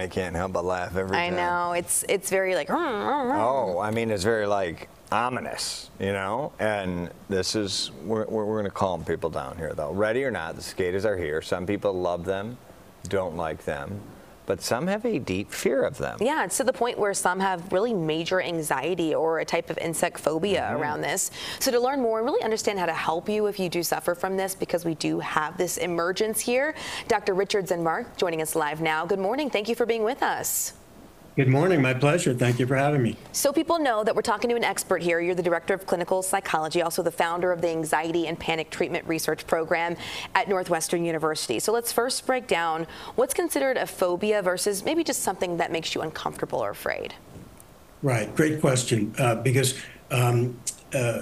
I can't help but laugh every I time. know, it's very like. Oh, I mean, it's very like ominous, you know. And this is we're going to calm people down here, though. Ready or not, the cicadas are here. Some people love them, don't like them, but some have a deep fear of them. Yeah, it's to the point where some have really major anxiety or a type of insect phobia around this. So to learn more and really understand how to help you if you do suffer from this, because we do have this emergence here, Dr. Richard Zinbarg joining us live now. Good morning. Thank you for being with us. Good morning. My pleasure. Thank you for having me. So people know that we're talking to an expert here. You're the director of clinical psychology, also the founder of the Anxiety and Panic Treatment Research Program at Northwestern University. So let's first break down what's considered a phobia versus maybe just something that makes you uncomfortable or afraid. Right. Great question. Because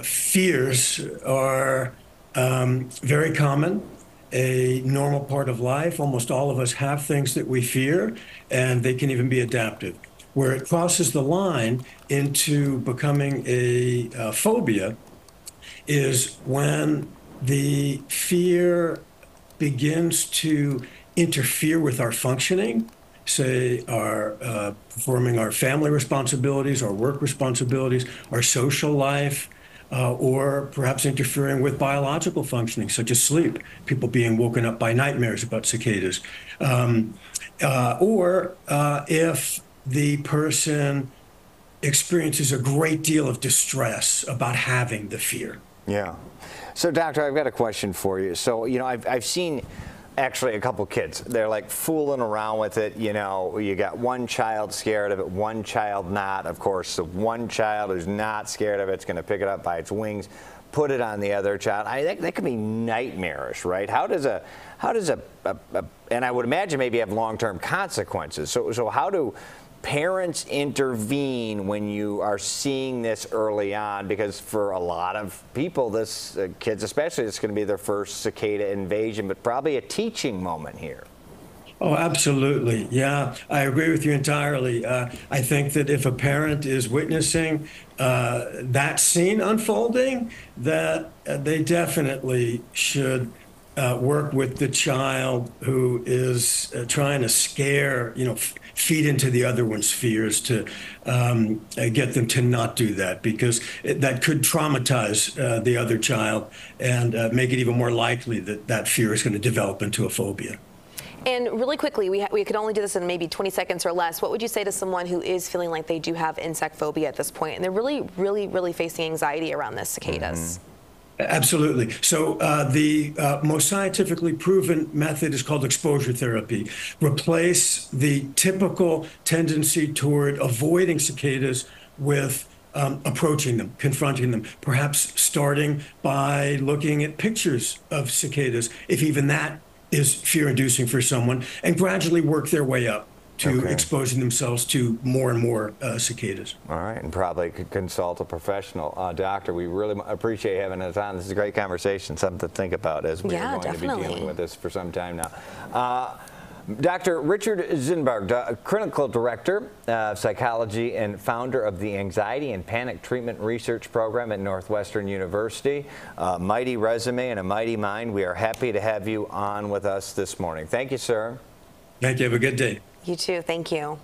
fears are very common, a normal part of life. Almost all of us have things that we fear, and they can even be adaptive. Where it crosses the line into becoming a phobia is when the fear begins to interfere with our functioning, say our performing our family responsibilities, our work responsibilities, our social life, or perhaps interfering with biological functioning, such as sleep, people being woken up by nightmares about cicadas. Or if the person experiences a great deal of distress about having the fear. Yeah. So, doctor, I've got a question for you. So, you know, I've seen actually a couple kids. They're like fooling around with it. You know, you got one child scared of it, one child not. Of course, the one child who's not scared of it's going to pick it up by its wings, put it on the other child. That can be nightmarish, right? How does a and I would imagine maybe have long-term consequences. So how do parents intervene when you are seeing this early on? Because for a lot of people, this kids especially, it's going to be their first cicada invasion, but probably a teaching moment here. Oh, absolutely. Yeah, I agree with you entirely. I think that if a parent is witnessing that scene unfolding, that they definitely should work with the child who is trying to scare, feed into the other one's fears to get them to not do that, because that could traumatize the other child and make it even more likely that that fear is going to develop into a phobia. And really quickly, we could only do this in maybe 20 seconds or less. What would you say to someone who is feeling like they do have insect phobia at this point, and they're really facing anxiety around this cicadas? Absolutely. So the most scientifically proven method is called exposure therapy. Replace the typical tendency toward avoiding cicadas with approaching them, confronting them, perhaps starting by looking at pictures of cicadas, if even that is fear-inducing for someone, and gradually work their way up to exposing themselves to more and more cicadas. All right, and probably could consult a professional. Doctor, we really appreciate having us on. This is a great conversation, something to think about as we are going to be dealing with this for some time now. Dr. Richard Zinbarg, Clinical Director of Psychology and founder of the Anxiety and Panic Treatment Research Program at Northwestern University. Mighty resume and a mighty mind. We are happy to have you on with us this morning. Thank you, sir. Thank you. Have a good day. You too. Thank you.